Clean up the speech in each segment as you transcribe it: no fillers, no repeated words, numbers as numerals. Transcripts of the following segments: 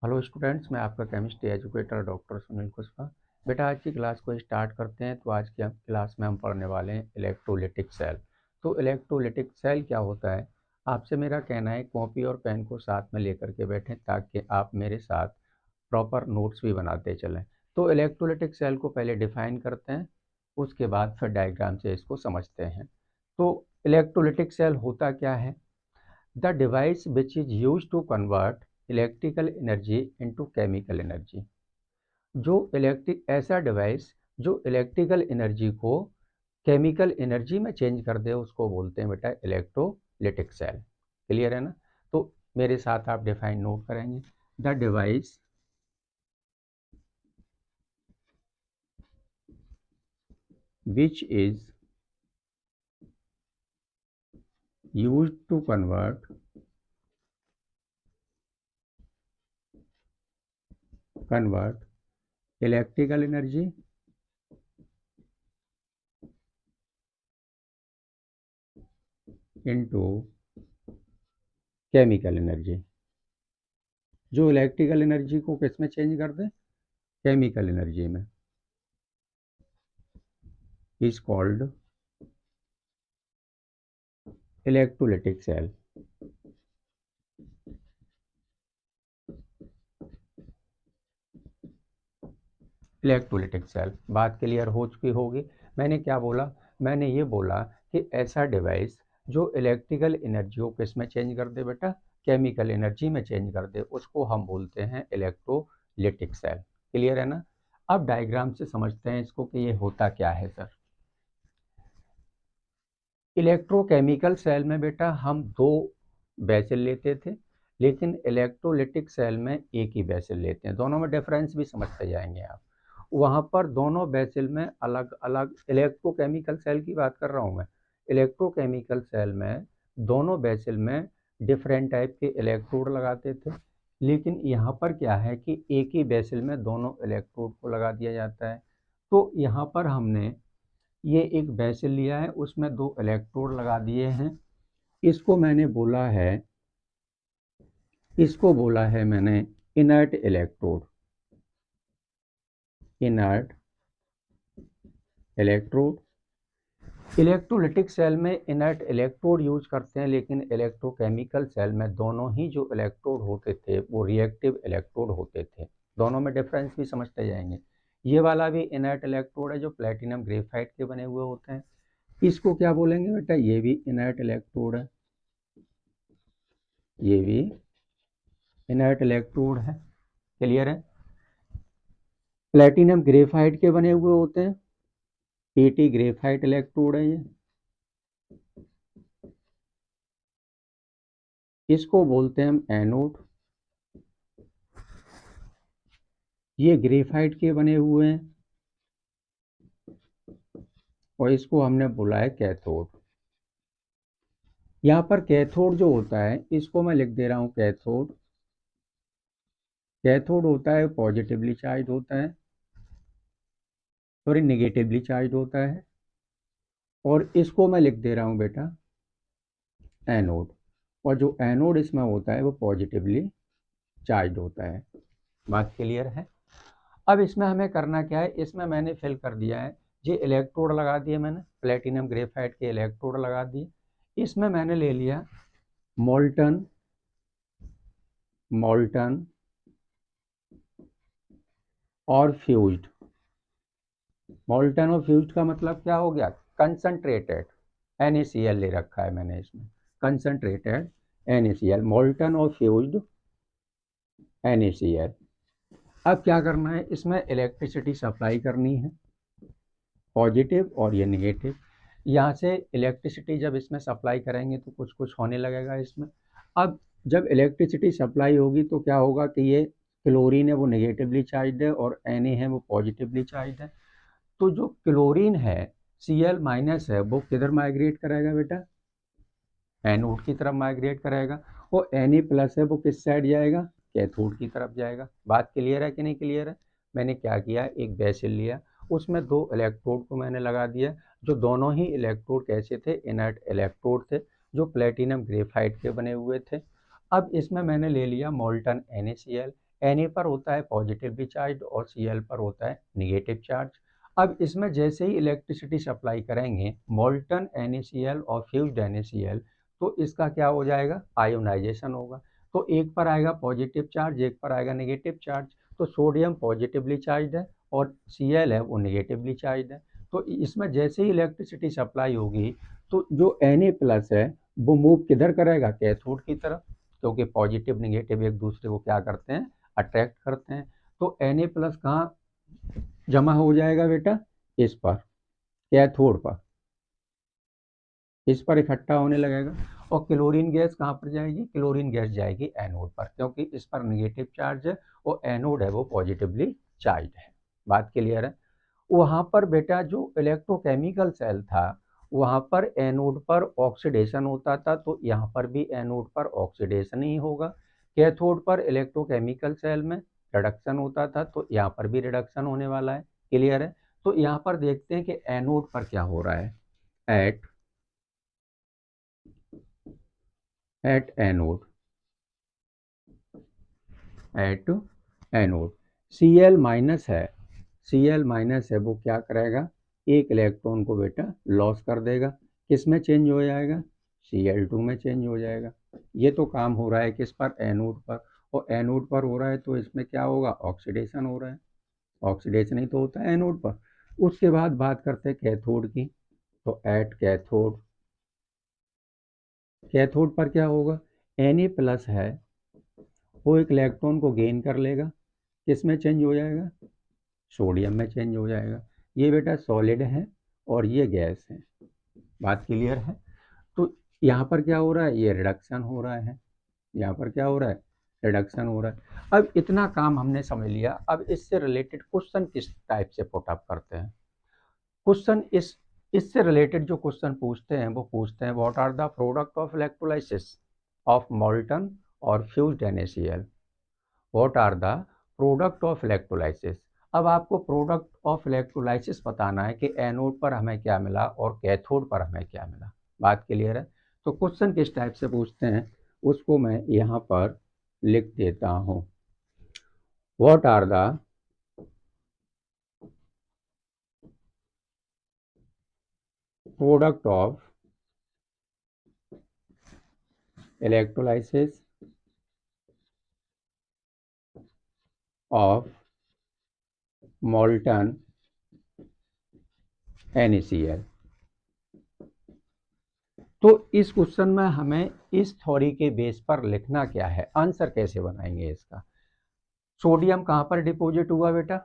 Hello students, मैं आपका chemistry educator doctor Sunil Kushwaha. बेटा, आज की क्लास को स्टार्ट करते हैं। तो आज की क्लास में हम पढ़ने वाले हैं इलेक्ट्रोलिटिक सेल। तो इलेक्ट्रोलिटिक सेल क्या होता है? आपसे मेरा कहना है कॉपी और पेन को साथ में लेकर के बैठें ताकि आप मेरे साथ प्रॉपर नोट्स भी बनाते चलें। तो इलेक्ट्रोलिटिक सेल को पहले डिफाइन करते हैं, उसके बाद फिर डायग्राम से इसको समझते हैं। तो इलेक्ट्रोलिटिक सेल होता क्या है? The device which is used to convert electrical energy into chemical energy। जो इलेक्ट्रिक ऐसा डिवाइस जो इलेक्ट्रिकल एनर्जी को केमिकल एनर्जी में चेंज कर दे उसको बोलते हैं बेटा इलेक्ट्रोलिटिक सेल। क्लियर है ना? तो मेरे साथ आप डिफाइन नोट करेंगे। The device which is used to convert electrical energy into chemical energy. जो इलेक्ट्रिकल एनर्जी को किस में चेंज कर दे? केमिकल एनर्जी में, is called electrolytic cell. Electrolytic cell बात क्लियर हो चुकी होगी। मैंने क्या बोला? मैंने ये बोला कि ऐसा डिवाइस जो इलेक्ट्रिकल एनर्जी को किस में चेंज कर दे बेटा? केमिकल एनर्जी में चेंज कर दे, उसको हम बोलते हैं इलेक्ट्रोलिटिक सेल। क्लियर है ना? अब डायग्राम से समझते हैं इसको कि ये होता क्या है सर। इलेक्ट्रोकेमिकल सेल में बेटा हम दो बेसिल लेते थे, लेकिन इलेक्ट्रोलिटिक सेल में एक ही बेसिल लेते हैं। दोनों में डिफरेंस भी समझते जाएंगे आप। वहाँ पर दोनों बेसिल में अलग अलग, इलेक्ट्रोकेमिकल सेल की बात कर रहा हूँ मैं। इलेक्ट्रोकेमिकल सेल में दोनों बेसिल में डिफरेंट टाइप के इलेक्ट्रोड लगाते थे, लेकिन यहाँ पर क्या है कि एक ही बेसिल में दोनों इलेक्ट्रोड को लगा दिया जाता है। तो यहाँ पर हमने ये एक बेसिल लिया है, उसमें दो इलेक्ट्रोड लगा दिए हैं। इसको बोला है मैंने inert electrode. Inert electrode. Electrolytic cell में इनर्ट इलेक्ट्रोड यूज करते हैं, लेकिन इलेक्ट्रोकेमिकल सेल में दोनों ही जो इलेक्ट्रोड होते थे वो रिएक्टिव इलेक्ट्रोड होते थे। दोनों में डिफरेंस भी समझते जाएंगे। ये वाला भी इनर्ट इलेक्ट्रोड है जो प्लेटिनम ग्रेफाइट के बने हुए होते हैं। इसको क्या बोलेंगे बेटा? ये भी इनर्ट इलेक्ट्रोड है, ये भी इनर्ट इलेक्ट्रोड है। क्लियर है? प्लेटिनम ग्रेफाइट के बने हुए होते हैं। पीटी ग्रेफाइट इलेक्ट्रोड है ये। इसको बोलते हैं हम एनोड। ये ग्रेफाइट के बने हुए हैं और इसको हमने बोला है कैथोड। यहाँ पर कैथोड जो होता है इसको मैं लिख दे रहा हूँ कैथोड। कैथोड होता है पॉजिटिवली चार्ज होता है, सॉरी नेगेटिवली चार्ज होता है। और इसको मैं लिख दे रहा हूँ बेटा एनोड। और जो एनोड इसमें होता है वो पॉजिटिवली चार्ज होता है। बात क्लियर है? अब इसमें हमें करना क्या है? इसमें मैंने फिल कर दिया है, ये इलेक्ट्रोड लगा दिए मैंने, प्लेटिनम ग्रेफाइट के इलेक्ट्रोड लगा दिए। इसमें मैंने ले लिया मोल्टन और फ्यूज्ड। मोल्टन और फ्यूज्ड का मतलब क्या हो गया? कंसंट्रेटेड NaCl ले रखा है मैंने इसमें, कंसंट्रेटेड NaCl, मोल्टन और फ्यूज्ड NaCl। अब क्या करना है? इसमें इलेक्ट्रिसिटी सप्लाई करनी है, पॉजिटिव और ये नेगेटिव। यहाँ से इलेक्ट्रिसिटी जब इसमें सप्लाई करेंगे तो कुछ कुछ होने लगेगा इसमें। अब जब इलेक्ट्रिसिटी सप्लाई होगी तो क्या होगा कि ये क्लोरीन है वो नेगेटिवली चार्ज है और Na है वो पॉजिटिवली चार्ज है। तो जो क्लोरीन है Cl माइनस है वो किधर माइग्रेट करेगा बेटा? एनोड की तरफ माइग्रेट करेगा। और Na प्लस है वो किस साइड जाएगा? कैथोड की तरफ जाएगा। बात क्लियर है कि नहीं क्लियर है? मैंने क्या किया, एक बेसिल लिया, उसमें दो इलेक्ट्रोड को मैंने लगा दिया। जो दोनों ही इलेक्ट्रोड कैसे थे? इनर्ट इलेक्ट्रोड थे जो प्लेटिनम ग्रेफाइट के बने हुए थे। अब इसमें मैंने ले लिया मोल्टन NaCl। Na पर होता है पॉजिटिवली चार्ज और Cl पर होता है निगेटिव चार्ज। अब इसमें जैसे ही इलेक्ट्रिसिटी सप्लाई करेंगे मोल्टन NaCl और फ्यूज्ड NaCl, तो इसका क्या हो जाएगा, आयोनाइजेशन होगा। तो एक पर आएगा पॉजिटिव चार्ज, एक पर आएगा नेगेटिव चार्ज। तो सोडियम पॉजिटिवली चार्ज है और Cl है वो नेगेटिवली चार्ज है। तो इसमें जैसे ही इलेक्ट्रिसिटी सप्लाई होगी तो जो Na+ है वो मूव किधर करेगा, कैथोड की तरफ, क्योंकि पॉजिटिव नेगेटिव एक दूसरे को क्या करते हैं, अट्रैक्ट करते हैं। तो Na+ कहाँ जमा हो जाएगा बेटा, इस पर, कैथोड पर, इस पर इकट्ठा होने लगेगा। और क्लोरीन गैस कहाँ पर जाएगी, क्लोरीन गैस जाएगी एनोड पर, क्योंकि इस पर नेगेटिव चार्ज है और एनोड है वो पॉजिटिवली चार्ज है। बात क्लियर है। वहाँ पर बेटा जो इलेक्ट्रोकेमिकल सेल था वहाँ पर एनोड पर ऑक्सीडेशन होता था, तो यहाँ पर भी एनोड पर ऑक्सीडेशन ही होगा। कैथोड पर इलेक्ट्रोकेमिकल सेल में रिडक्शन होता था, तो यहाँ पर भी रिडक्शन होने वाला है। क्लियर है। तो यहाँ पर देखते हैं कि एनोड पर क्या हो रहा है। एट एनोड Cl- है वो क्या करेगा, एक इलेक्ट्रॉन को बेटा लॉस कर देगा। किस में चेंज हो जाएगा, Cl2 में चेंज हो जाएगा। ये तो काम हो रहा है किस पर, एनोड पर। और एनोड पर हो रहा है तो इसमें क्या होगा, ऑक्सीडेशन हो रहा है। ऑक्सीडेशन ही तो होता है एनोड पर। उसके बाद बात करते हैं कैथोड की। तो एट कैथोड, कैथोड पर क्या होगा, Na+ है वो एक इलेक्ट्रॉन को गेन कर लेगा। किस में चेंज हो जाएगा, सोडियम में चेंज हो जाएगा। ये बेटा सॉलिड है और ये गैस है। बात क्लियर है। तो यहाँ पर क्या हो रहा है, ये रिडक्शन हो रहा है। यहाँ पर क्या हो रहा है, रिडक्शन हो रहा है। अब इतना काम हमने समझ लिया। अब इससे रिलेटेड क्वेश्चन किस टाइप से पुट अप करते हैं। क्वेश्चन इससे रिलेटेड जो क्वेश्चन पूछते हैं वो पूछते हैं, what are the product of electrolysis of molten और fused NaCl। What are the product of electrolysis. अब आपको प्रोडक्ट ऑफ इलेक्ट्रोलाइसिस बताना है कि एनोड पर हमें क्या मिला और कैथोड पर हमें क्या मिला। बात क्लियर है। तो क्वेश्चन किस टाइप से पूछते हैं उसको मैं यहाँ पर लिख देता हूँ। What are the product of electrolysis of molten NaCl। तो इस क्वेश्चन में हमें इस थ्योरी के बेस पर लिखना क्या है, आंसर कैसे बनाएंगे इसका। सोडियम कहाँ पर डिपोजिट हुआ बेटा,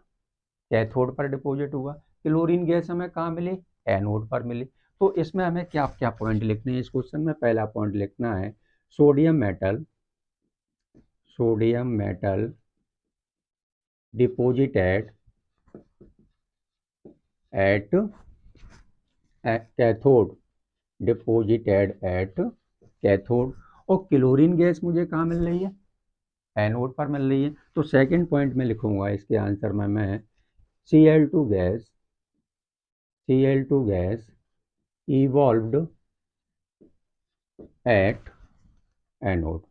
कैथोड पर डिपोजिट हुआ। क्लोरीन गैस हमें कहाँ मिली, एनोड पर मिली। तो इसमें हमें क्या क्या पॉइंट लिखने हैं इस क्वेश्चन में। पहला पॉइंट लिखना है, sodium metal deposited at cathode, deposited at cathode. और क्लोरीन गैस मुझे कहाँ मिल रही है, एनोड पर मिल रही है। तो सेकंड पॉइंट में लिखूंगा इसके आंसर में मैं, Cl2 gas evolved at anode.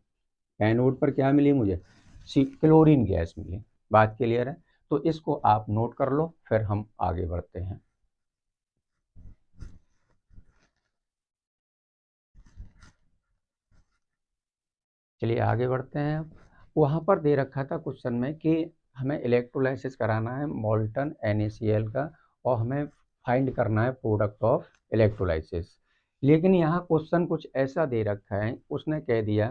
Anode पर क्या मिली मुझे, क्लोरीन गैस मिली। बात क्लियर है। तो इसको आप नोट कर लो, फिर हम आगे बढ़ते हैं। चलिए आगे बढ़ते हैं। वहाँ पर दे रखा था क्वेश्चन में कि हमें इलेक्ट्रोलाइसिस कराना है मोल्टन NaCl का और हमें फाइंड करना है प्रोडक्ट ऑफ इलेक्ट्रोलाइसिस। लेकिन यहाँ क्वेश्चन कुछ ऐसा दे रखा है, उसने कह दिया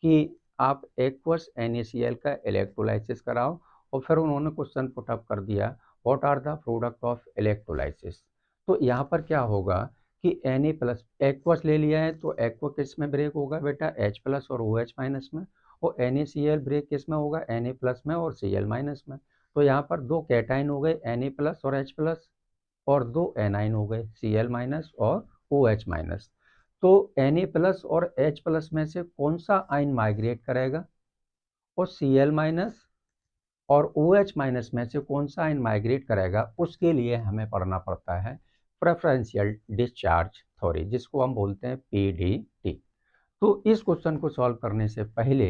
कि आप एक्वस NaCl का इलेक्ट्रोलाइसिस कराओ। और फिर उन्होंने क्वेश्चन पुट अप कर दिया, what are the product of electrolysis. तो यहाँ पर क्या होगा कि Na+ एक्वस ले लिया है तो एक्वा किस में ब्रेक होगा बेटा, H+ और OH- में। और NaCl ब्रेक किस में होगा, Na+ में और Cl- में। तो यहाँ पर दो कैटाइन हो गए, Na+ और H+, और दो एनाइन हो गए, Cl- और OH-। तो Na+ और H+ में से कौन सा आयन माइग्रेट करेगा, और Cl- और OH- में से कौन सा आयन माइग्रेट करेगा, उसके लिए हमें पढ़ना पड़ता है प्रेफरेंशियल डिस्चार्ज थ्योरी, जिसको हम बोलते हैं PDT। तो इस क्वेश्चन को सॉल्व करने से पहले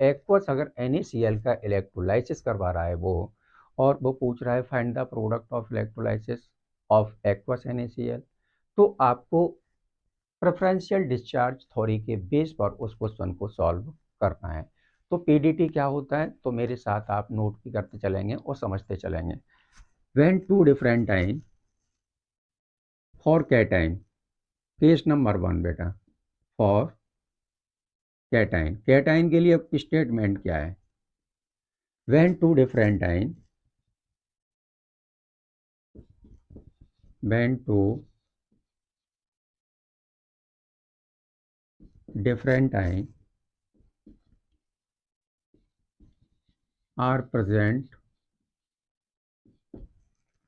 एक्वस अगर NaCl का इलेक्ट्रोलाइसिस करवा रहा है वो, और वो पूछ रहा है find the product of electrolysis of aqueous NaCl, तो आपको प्रेफरेंशियल डिस्चार्ज थ्योरी के बेस पर उस क्वेश्चन को सॉल्व करना है। तो पीडीटी क्या होता है, तो मेरे साथ आप नोट भी करते चलेंगे और समझते चलेंगे। When two different time for cation, case number 1 बेटा, फॉर कैटाइन, कैटाइन के लिए स्टेटमेंट क्या है, when two different time, when two different time are present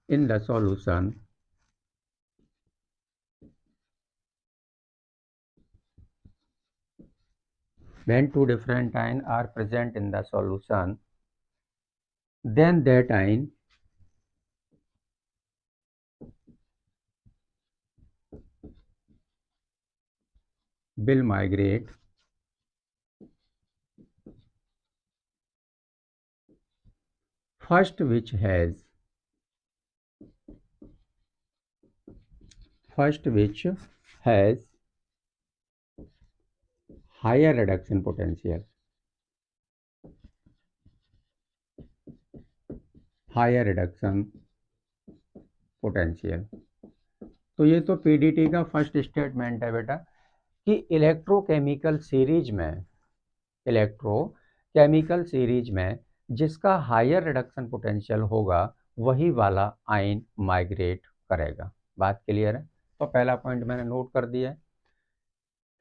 in the solution, when two different ions are present in the solution, then that ion will migrate first which has higher reduction potential, higher reduction potential। तो ये तो PDT का first statement है बेटा कि electrochemical series में जिसका higher reduction potential होगा वही वाला आयन माइग्रेट करेगा। बात क्लियर है? तो पहला पॉइंट मैंने नोट कर दिया है।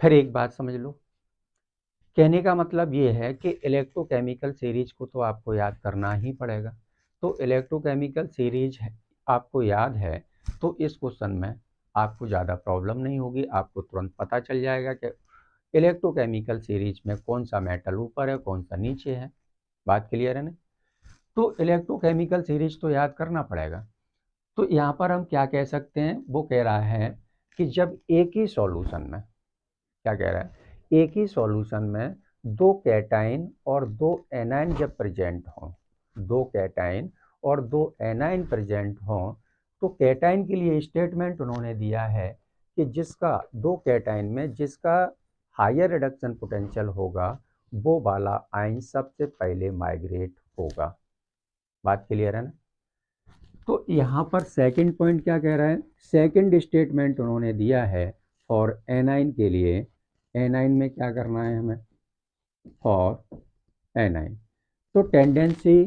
फिर एक बात समझ लो, कहने का मतलब ये है कि इलेक्ट्रोकेमिकल सीरीज को तो आपको याद करना ही पड़ेगा। तो इलेक्ट्रोकेमिकल सीरीज आपको याद है तो इस क्वेश्चन में आपको ज़्यादा प्रॉब्लम नहीं होगी, आपको तुरंत पता चल जाएगा कि इलेक्ट्रोकेमिकल सीरीज में कौन सा मेटल ऊपर है कौन सा नीचे है। बात क्लियर है ना? तो इलेक्ट्रोकेमिकल सीरीज तो याद करना पड़ेगा। तो यहाँ पर हम क्या कह सकते हैं, वो कह रहा है कि जब एक ही सॉल्यूशन में, क्या कह रहा है, एक ही सॉल्यूशन में दो कैटाइन और दो एनाइन जब प्रेजेंट हों, दो कैटाइन और दो एनाइन प्रेजेंट हों, तो कैटाइन के लिए स्टेटमेंट उन्होंने दिया है कि जिसका दो कैटाइन में जिसका हायर रिडक्शन पोटेंशियल होगा वो वाला आयन सबसे पहले माइग्रेट होगा। बात क्लियर है ना? तो यहाँ पर सेकंड पॉइंट क्या कह रहा है, सेकंड स्टेटमेंट उन्होंने दिया है फॉर एनाइन के लिए, एनाइन में क्या करना है हमें, फॉर एनाइन, तो tendency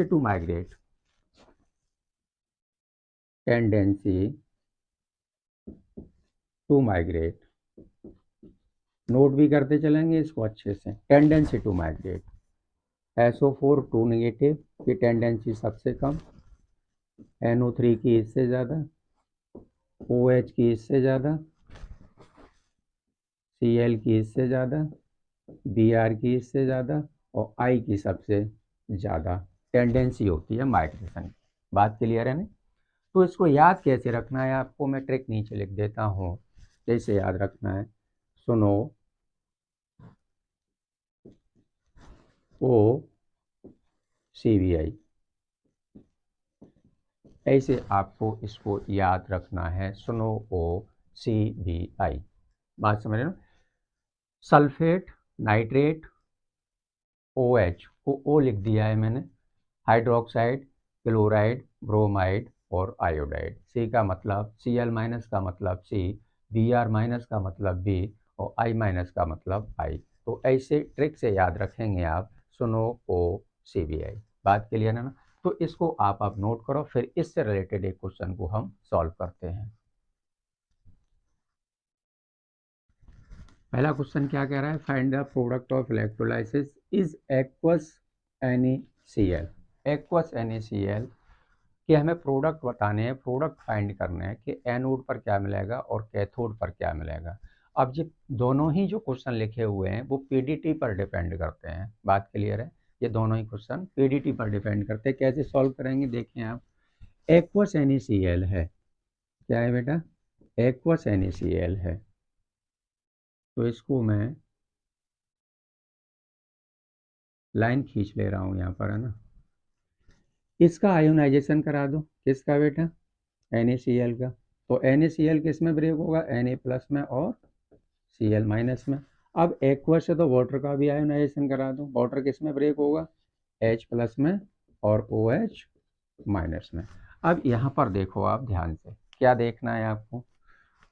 to migrate, tendency to migrate, note भी करते चलेंगे इसको अच्छे से। Tendency to migrate, SO4 2 negative की टेंडेंसी सबसे कम, NO3 की इससे ज़्यादा, OH की इससे ज़्यादा, Cl की इससे ज़्यादा, Br की इससे ज़्यादा और I की सबसे ज़्यादा टेंडेंसी होती है माइग्रेशन की। बात क्लियर है ना? तो इसको याद कैसे रखना है आपको मैं ट्रिक नीचे लिख देता हूँ, कैसे याद रखना है, सुनो, OCBI, ऐसे आपको इसको याद रखना है, सुनो OCBI। बात समझ रहे हो? सल्फेट, नाइट्रेट, OH को O लिख दिया है मैंने, हाइड्रोक्साइड, क्लोराइड, ब्रोमाइड और आयोडाइड। C का मतलब Cl माइनस का मतलब C, Br माइनस का मतलब B और I माइनस का मतलब I। तो ऐसे ट्रिक से याद रखेंगे आप, सुनो OCBI। बात क्लियर है ना? तो इसको आप नोट करो, फिर इससे रिलेटेड एक क्वेश्चन को हम सॉल्व करते हैं। पहला क्वेश्चन क्या कह रहा है, find the product of electrolysis is aqueous NaCl। Aqueous NaCl कि हमें प्रोडक्ट बताने हैं, प्रोडक्ट फाइंड करने हैं कि एनोड पर क्या मिलेगा और कैथोड पर क्या मिलेगा। अब ये दोनों ही जो क्वेश्चन लिखे हुए हैं वो पीडीटी पर डिपेंड करते हैं। बात क्लियर है? ये दोनों ही क्वेश्चन पीडीटी पर डिपेंड करते हैं। कैसे सॉल्व करेंगे देखें आप। एक्वस NaCl है, क्या है बेटा, एक्वस NaCl है, तो इसको मैं लाइन खींच ले रहा हूँ यहाँ पर, है ना। इसका आयोनाइजेशन करा दो, किसका बेटा, NaCl का। तो NaCl किस में ब्रेक होगा, Na+ में और Cl- में। अब एक्वस से तो वाटर का भी आयोनाइजेशन करा दो, वाटर किस में ब्रेक होगा, H+ में और OH- में। अब यहाँ पर देखो आप ध्यान से, क्या देखना है आपको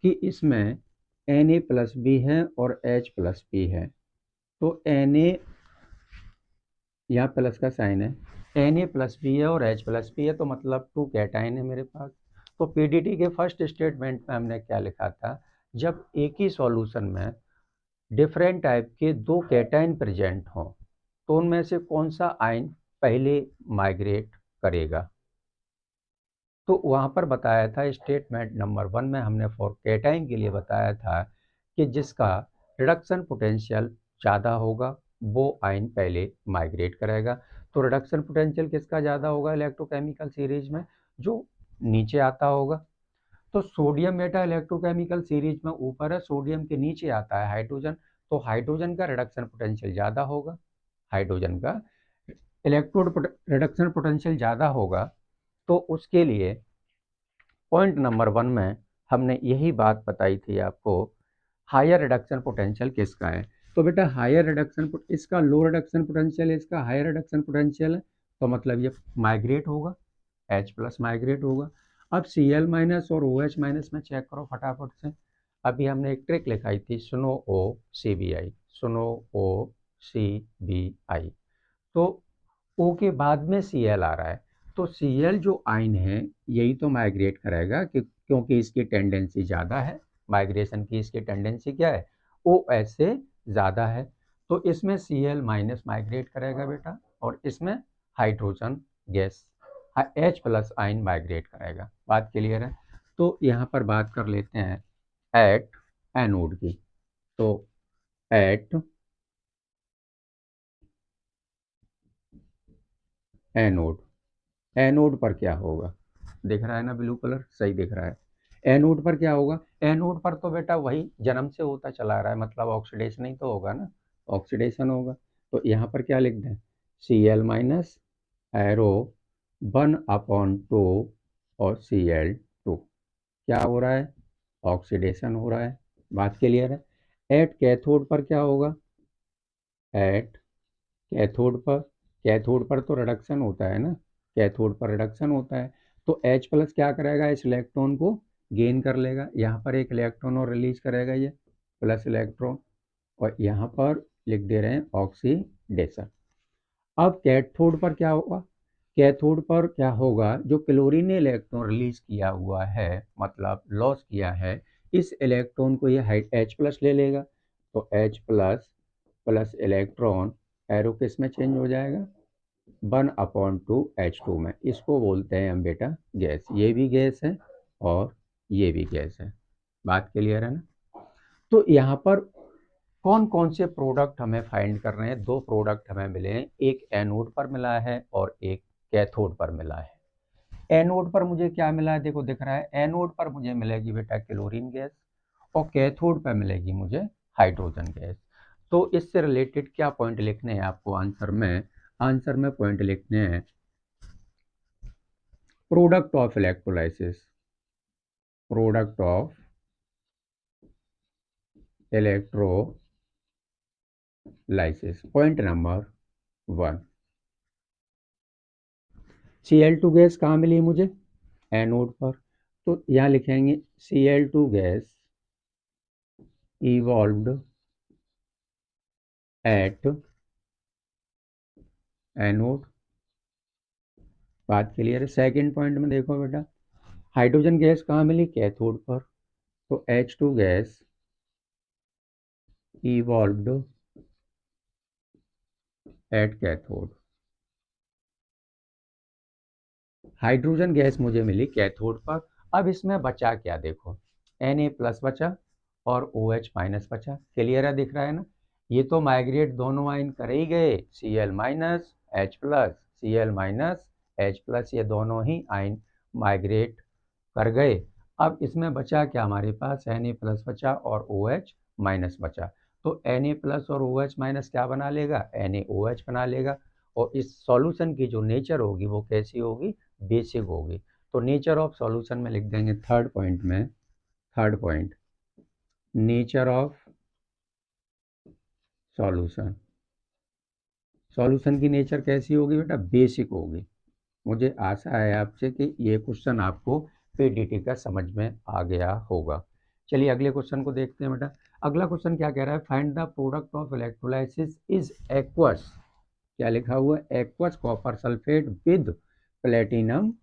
कि इसमें Na+ भी है और H+ भी है। तो Na, यहाँ प्लस का साइन है, Na+ भी है और H+ भी है, तो मतलब 2 कैटाइन है मेरे पास। तो PDT के फर्स्ट स्टेटमेंट में हमने क्या लिखा था, जब एक ही सॉल्यूशन में डिफरेंट टाइप के 2 कैटाइन प्रेजेंट हों तो उनमें से कौन सा आयन पहले माइग्रेट करेगा। तो वहाँ पर बताया था स्टेटमेंट नंबर 1 में हमने फॉर कैटाइन के लिए बताया था कि जिसका रिडक्शन पोटेंशियल ज़्यादा होगा वो आयन पहले माइग्रेट करेगा। तो रिडक्शन पोटेंशियल किसका ज़्यादा होगा इलेक्ट्रोकेमिकल सीरीज में, जो नीचे आता होगा। तो सोडियम बेटा इलेक्ट्रोकेमिकल सीरीज में ऊपर है, सोडियम के नीचे आता है हाइड्रोजन, तो हाइड्रोजन का रिडक्शन पोटेंशियल ज़्यादा होगा। हाइड्रोजन का इलेक्ट्रोड रिडक्शन पोटेंशियल ज़्यादा होगा, तो उसके लिए पॉइंट नंबर 1 में हमने यही बात बताई थी आपको, हायर रिडक्शन पोटेंशियल किसका है। तो बेटा हायर रिडक्शन, इसका लो रिडक्शन पोटेंशियल है, इसका हायर रिडक्शन पोटेंशियल है, तो मतलब ये माइग्रेट होगा, H+ माइग्रेट होगा। अब Cl- और OH- में चेक करो फटाफट से। अभी हमने एक ट्रिक लिखाई थी, सुनो O CBI, सुनो O CBI। तो O के बाद में Cl आ रहा है, तो Cl जो आयन है यही तो माइग्रेट करेगा, क्योंकि इसकी टेंडेंसी ज़्यादा है, माइग्रेशन की इसकी टेंडेंसी क्या है, OH से ज़्यादा है। तो इसमें Cl- माइग्रेट करेगा बेटा, और इसमें hydrogen gas H+ ion migrate करेगा। बात क्लियर है। तो यहाँ पर बात कर लेते हैं एट एनोड की। तो एट एनोड, एनोड पर क्या होगा, दिख रहा है ना, ब्लू कलर सही दिख रहा है। एनोड पर क्या होगा, एनोड पर तो बेटा वही जन्म से होता चला रहा है, मतलब ऑक्सीडेशन ही तो होगा ना, ऑक्सीडेशन होगा। तो यहाँ पर क्या लिख दें, Cl- एरो 1/2 और Cl2, क्या हो रहा है, ऑक्सीडेशन हो रहा है। बात क्लियर है। एट कैथोड पर क्या होगा, एट कैथोड पर तो रिडक्शन होता है ना, कैथोड पर रिडक्शन होता है। तो H+ क्या करेगा, इस इलेक्ट्रॉन को गेन कर लेगा, यहाँ पर एक इलेक्ट्रॉन और रिलीज करेगा ये प्लस इलेक्ट्रॉन, और यहाँ पर लिख दे रहे हैं ऑक्सीडेशन। अब कैथोड पर क्या होगा, कैथोड पर क्या होगा, जो क्लोरीन ने इलेक्ट्रॉन रिलीज किया हुआ है, मतलब लॉस किया है, इस इलेक्ट्रॉन को ये H+ ले लेगा। तो H+ प्लस इलेक्ट्रॉन एरो किस में चेंज हो जाएगा, 1/2 H2 में। इसको बोलते हैं हम बेटा गैस, ये भी गैस है और ये भी गैस है। बात क्लियर है ना। तो यहाँ पर कौन कौन से प्रोडक्ट हमें फाइंड कर रहे हैं, 2 प्रोडक्ट हमें मिले हैं, एक एनोड पर मिला है और एक कैथोड पर मिला है। एनोड पर मुझे क्या मिला है, देखो दिख रहा है, एनोड पर मुझे मिलेगी बेटा क्लोरीन गैस, और कैथोड पर मिलेगी मुझे हाइड्रोजन गैस। तो इससे रिलेटेड क्या पॉइंट लिखने हैं आपको आंसर में, आंसर में पॉइंट लिखने हैं product of electrolysis, product of electrolysis, point number 1। Cl2 gas कहाँ मिली मुझे, एनोड पर। तो यहाँ लिखेंगे Cl2 gas evolved at anode. बात क्लियर है। सेकंड पॉइंट में देखो बेटा, हाइड्रोजन गैस कहाँ मिली, कैथोड पर। तो H2 gas evolved at cathode. Hydrogen gas मुझे मिली कैथोड पर। अब इसमें बचा क्या, देखो Na+ बचा और OH- बचा। क्लियर है, दिख रहा है ना। ये तो माइग्रेट दोनों आयन कर ही गए, Cl- H+, Cl- H+, ये दोनों ही आयन माइग्रेट कर गए। अब इसमें बचा क्या हमारे पास, Na+ बचा और OH- बचा। तो Na+ और OH- क्या बना लेगा, NaOH बना लेगा। और इस सॉल्यूशन की जो नेचर होगी वो कैसी होगी, बेसिक होगी। तो नेचर ऑफ सॉल्यूशन में लिख देंगे third point nature of solution की नेचर कैसी होगी बेटा, बेसिक होगी। मुझे आशा है आपसे कि ये क्वेश्चन आपको पीडीटी का समझ में आ गया होगा। चलिए अगले क्वेश्चन को देखते हैं बेटा। अगला क्वेश्चन क्या कह रहा है, find the product of electrolysis is aqueous, क्या लिखा हुआ है, aqueous copper sulphate with platinum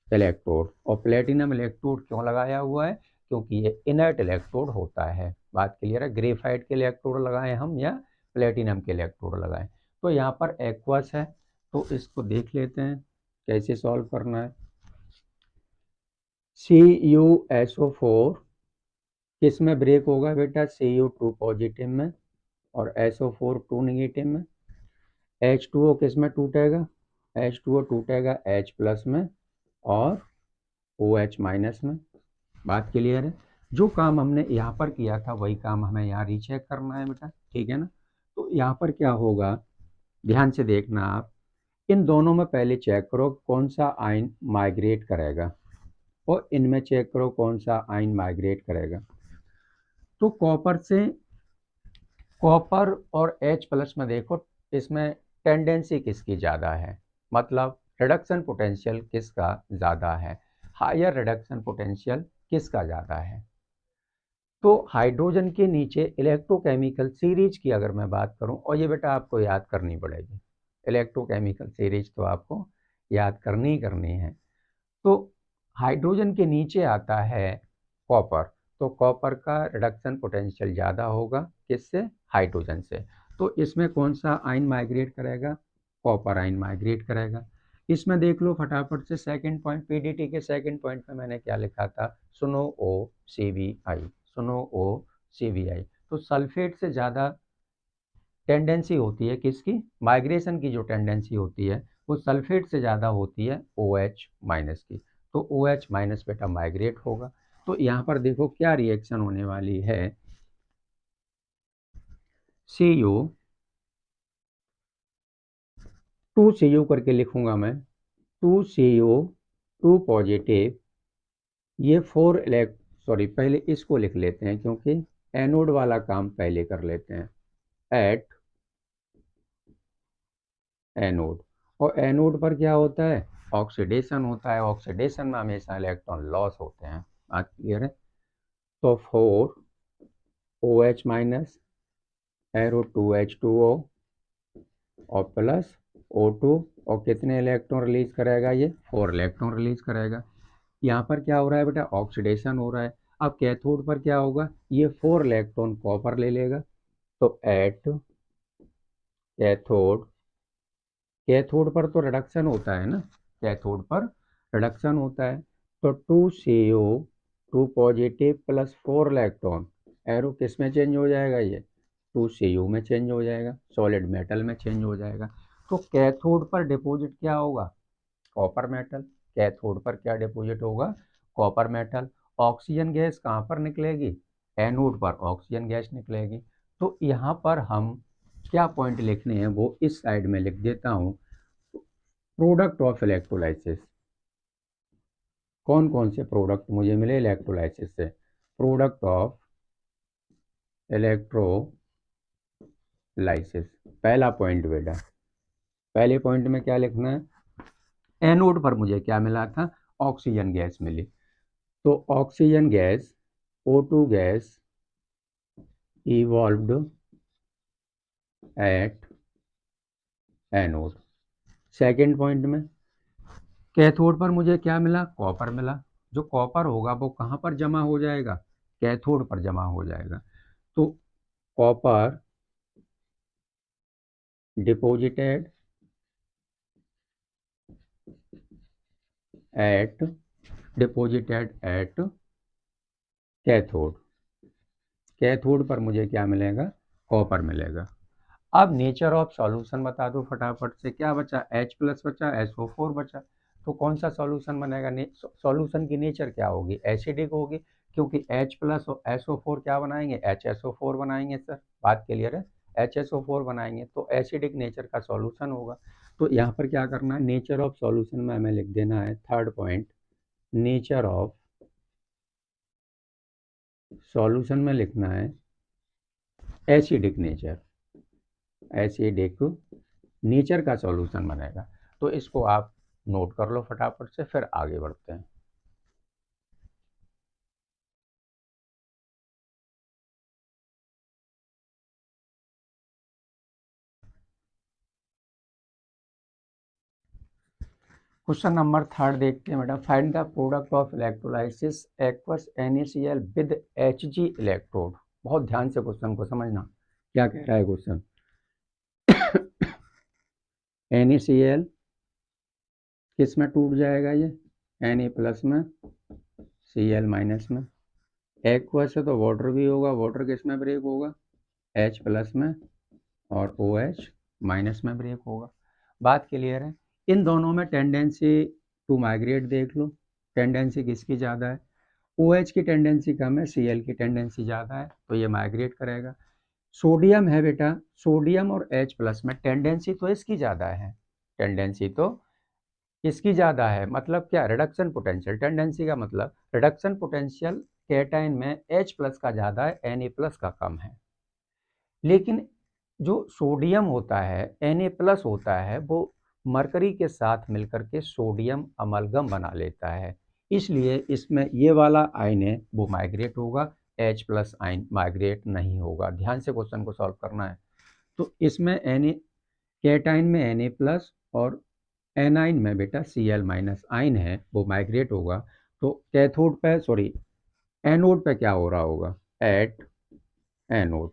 electrode. और प्लेटिनम इलेक्ट्रोड क्यों लगाया हुआ है, क्योंकि ये इनर्ट इलेक्ट्रोड होता है। बात क्लियर है, ग्रेफाइट के इलेक्ट्रोड लगाए हम या प्लेटिनम के इलेक्ट्रोड लगाए। तो यहाँ पर एक्वस है, तो इसको देख लेते हैं कैसे सॉल्व करना है। CuSO4 किस में ब्रेक होगा बेटा, Cu2 पॉजिटिव में और SO4 2 नेगेटिव में। H2O किस में टूटेगा, H2O टूटेगा H+ में और OH- में। बात क्लियर है, जो काम हमने यहाँ पर किया था वही काम हमें यहाँ रीचेक करना है बेटा, ठीक है ना। तो यहाँ पर क्या होगा, ध्यान से देखना आप, इन दोनों में पहले चेक करो कौन सा आयन माइग्रेट करेगा और इनमें चेक करो कौन सा आयन माइग्रेट करेगा। तो कॉपर और H+ में देखो, इसमें टेंडेंसी किसकी ज़्यादा है, मतलब रिडक्शन पोटेंशियल किसका ज़्यादा है, हायर रिडक्शन पोटेंशियल किसका ज़्यादा है। तो हाइड्रोजन के नीचे इलेक्ट्रोकेमिकल सीरीज की अगर मैं बात करूं, और ये बेटा आपको याद करनी पड़ेगी, इलेक्ट्रोकेमिकल सीरीज तो आपको याद करनी है। तो हाइड्रोजन के नीचे आता है कॉपर, तो कॉपर का रिडक्शन पोटेंशियल ज़्यादा होगा किससे, हाइड्रोजन से। तो इसमें कौन सा आयन माइग्रेट करेगा, कॉपर आयन माइग्रेट करेगा। इसमें देख लो फटाफट से सेकंड पॉइंट, पीडीटी के सेकंड पॉइंट में मैंने क्या लिखा था, सुनो OCVI। तो सल्फेट से ज़्यादा टेंडेंसी होती है किसकी, माइग्रेशन की जो टेंडेंसी होती है वो सल्फेट से ज़्यादा होती है OH- की। तो OH- बेटा माइग्रेट होगा। तो यहाँ पर देखो क्या रिएक्शन होने वाली है, Cu करके लिखूंगा मैं, 2Cu2 पॉजिटिव, ये पहले इसको लिख लेते हैं क्योंकि एनोड वाला काम पहले कर लेते हैं, एट एनोड। और एनोड पर क्या होता है, ऑक्सीडेशन होता है, ऑक्सीडेशन में हमेशा इलेक्ट्रॉन लॉस होते हैं। बात क्लियर है। तो 4 OH- एरो 2H2O और प्लस O2, और कितने इलेक्ट्रॉन रिलीज करेगा, ये 4 इलेक्ट्रॉन रिलीज करेगा। यहाँ पर क्या हो रहा है बेटा, ऑक्सीडेशन हो रहा है। अब कैथोड पर क्या होगा, ये 4 इलेक्ट्रॉन कॉपर ले लेगा। तो एट कैथोड, कैथोड पर तो रिडक्शन होता है ना, कैथोड पर रिडक्शन होता है। तो 2Cu2 positive plus 4 electron, arrow किस में चेंज हो जाएगा, ये 2Cu में चेंज हो जाएगा, सॉलिड मेटल में चेंज हो जाएगा। तो कैथोड पर डिपॉजिट क्या होगा, कॉपर मेटल। कैथोड पर क्या डिपॉजिट होगा, कॉपर मेटल। ऑक्सीजन गैस कहाँ पर निकलेगी, एनोड पर ऑक्सीजन गैस निकलेगी। तो यहाँ पर हम क्या पॉइंट लिखने हैं वो इस साइड में लिख देता हूँ, प्रोडक्ट ऑफ इलेक्ट्रोलाइसिस। कौन कौन से प्रोडक्ट मुझे मिले इलेक्ट्रोलाइसिस से, प्रोडक्ट ऑफ इलेक्ट्रोलाइसिस, पहला पॉइंट बेटा। पहले पॉइंट में क्या लिखना है, एनोड पर मुझे क्या मिला था, ऑक्सीजन गैस मिली। तो oxygen gas O2 gas evolved at anode. Second point में कैथोड पर मुझे क्या मिला, कॉपर मिला। जो कॉपर होगा वो कहाँ पर जमा हो जाएगा, कैथोड पर जमा हो जाएगा। तो copper deposited at cathode. Cathode पर मुझे क्या मिलेगा, कॉपर मिलेगा। अब नेचर ऑफ सॉल्यूशन बता दो फटाफट से, क्या बचा, H+ बचा, SO4 बचा। तो कौन सा सॉल्यूशन बनेगा, सॉल्यूशन की नेचर क्या होगी, एसिडिक होगी, क्योंकि H प्लस और SO4 क्या बनाएंगे, HSO4 बनाएंगे सर, बात क्लियर है, HSO4 बनाएंगे तो एसिडिक नेचर का सॉल्यूशन होगा। तो यहाँ पर क्या करना है, नेचर ऑफ सॉल्यूशन में हमें लिख देना है third point, nature of solution में लिखना है एसिडिक नेचर, एसिडिक नेचर का सॉल्यूशन बनेगा। तो इसको आप नोट कर लो फटाफट से, फिर आगे बढ़ते हैं। क्वेश्चन नंबर थर्ड देखते हैं बेटा, find the product of electrolysis aqueous NaCl with Hg electrode. बहुत ध्यान से क्वेश्चन को समझना, क्या कह रहा है क्वेश्चन। NaCl किस में टूट जाएगा, ये Na प्लस में, Cl माइनस में। एक्वस है तो वाटर भी होगा, वाटर किस में ब्रेक होगा, H प्लस में, और OH माइनस में ब्रेक होगा। बात क्लियर है। इन दोनों में टेंडेंसी टू माइग्रेट देख लो, टेंडेंसी किसकी ज़्यादा है, OH की टेंडेंसी कम है, Cl की टेंडेंसी ज़्यादा है, तो ये माइग्रेट करेगा। सोडियम है बेटा, सोडियम और H प्लस में टेंडेंसी तो इसकी ज़्यादा है, टेंडेंसी तो इसकी ज़्यादा है, मतलब क्या, रिडक्शन पोटेंशियल, टेंडेंसी का मतलब रिडक्शन पोटेंशियल कैटाइन में H प्लस का ज़्यादा है, Na प्लस का कम है। लेकिन जो सोडियम होता है, Na प्लस होता है, वो मरकरी के साथ मिलकर के सोडियम अमलगम बना लेता है, इसलिए इसमें ये वाला आयन है वो माइग्रेट होगा, H प्लस आयन माइग्रेट नहीं होगा। ध्यान से क्वेश्चन को सॉल्व करना है। तो इसमें Na कैटाइन में Na प्लस और एनाइन में बेटा Cl माइनस आयन है वो माइग्रेट होगा। तो कैथोड पे, सॉरी एनोड पे क्या हो रहा होगा, एट एनोड,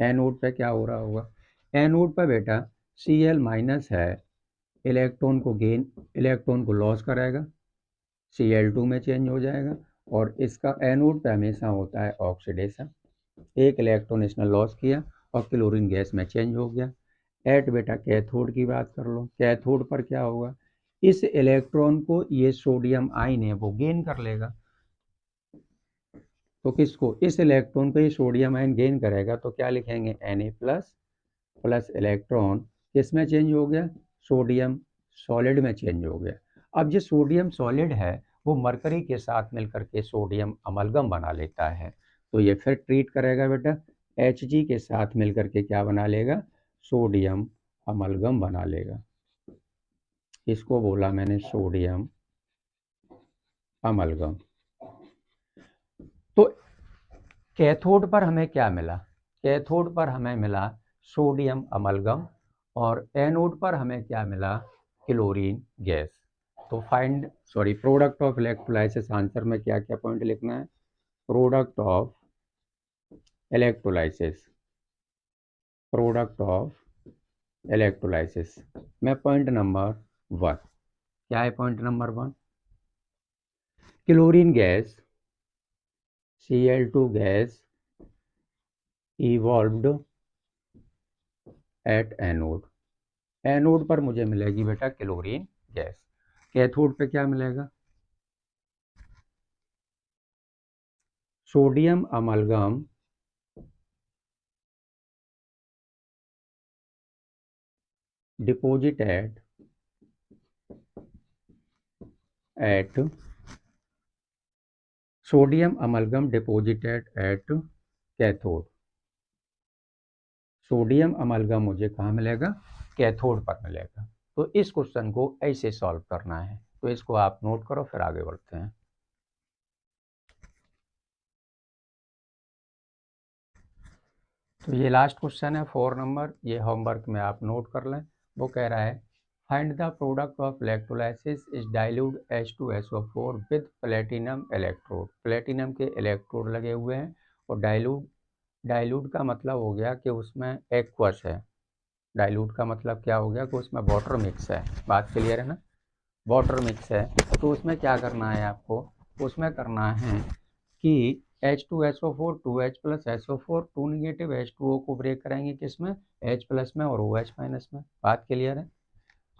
एनोड पे क्या हो रहा होगा, एनोड पे बेटा Cl माइनस है, इलेक्ट्रॉन को गेन, इलेक्ट्रॉन को लॉस करेगा, Cl2 में चेंज हो जाएगा, और इसका एनोड पे हमेशा होता है ऑक्सीडेशन, एक इलेक्ट्रॉन इसने लॉस किया और क्लोरीन गैस में चेंज हो गया। एट बेटा कैथोड की बात कर लो, कैथोड पर क्या होगा, इस इलेक्ट्रॉन को ये सोडियम आयन है वो गेन कर लेगा, तो किसको, इस इलेक्ट्रॉन को ये सोडियम आयन गेन करेगा, तो क्या लिखेंगे, Na प्लस प्लस इलेक्ट्रॉन किस में चेंज हो गया, सोडियम सॉलिड में चेंज हो गया। अब जो सोडियम सॉलिड है वो मरकरी के साथ मिलकर के सोडियम अमलगम बना लेता है, तो ये फिर ट्रीट करेगा बेटा, Hg के साथ मिलकर के क्या बना लेगा, सोडियम अमलगम बना लेगा। इसको बोला मैंने सोडियम अमलगम। तो कैथोड पर हमें क्या मिला, कैथोड पर हमें मिला सोडियम अमलगम, और एनोड पर हमें क्या मिला, क्लोरीन गैस। तो find, sorry, product of electrolysis, answer में क्या क्या पॉइंट लिखना है, product of electrolysis, product of electrolysis में पॉइंट नंबर 1 क्या है, point number 1, chlorine gas Cl2 gas evolved at anode, anode पर मुझे मिलेगी बेटा क्लोरीन गैस, कैथोड पे क्या मिलेगा, sodium amalgam deposited at, sodium amalgam deposited at cathode, sodium amalgam मुझे कहाँ मिलेगा, कैथोड पर मिलेगा। तो इस क्वेश्चन को ऐसे सॉल्व करना है, तो इसको आप नोट करो, फिर आगे बढ़ते हैं। तो ये लास्ट क्वेश्चन है 4 नंबर, ये होमवर्क में आप नोट कर लें। वो कह रहा है, find the product of electrolysis is dilute H2SO4 with platinum electrode, platinum के इलेक्ट्रोड लगे हुए हैं, और डाइल्यूट, डाइल्यूट का मतलब हो गया कि उसमें एक्वस है, डाइल्यूट का मतलब क्या हो गया कि उसमें वाटर मिक्स है, बात क्लियर है ना, वाटर मिक्स है। तो उसमें क्या करना है आपको, उसमें करना है कि H2SO4 2H plus SO4 2 negative H2O को ब्रेक कराएंगे किसमें, H प्लस में और OH माइनस में, बात क्लियर है।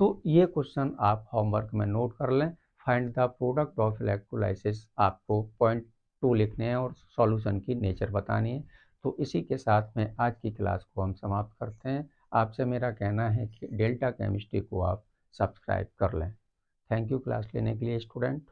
तो ये क्वेश्चन आप होमवर्क में नोट कर लें। Find the product of electrolysis आपको पॉइंट टू लिखने हैं और सॉल्यूशन की नेचर बतानी है। तो इसी के साथ में आज की क्लास को हम समाप्त करते हैं। आपसे मेरा कहना है कि डेल्टा केमिस्ट्री को आप सब्सक्राइब कर लें। थैंक यू क्लास लेने के लिए स्टूडेंट।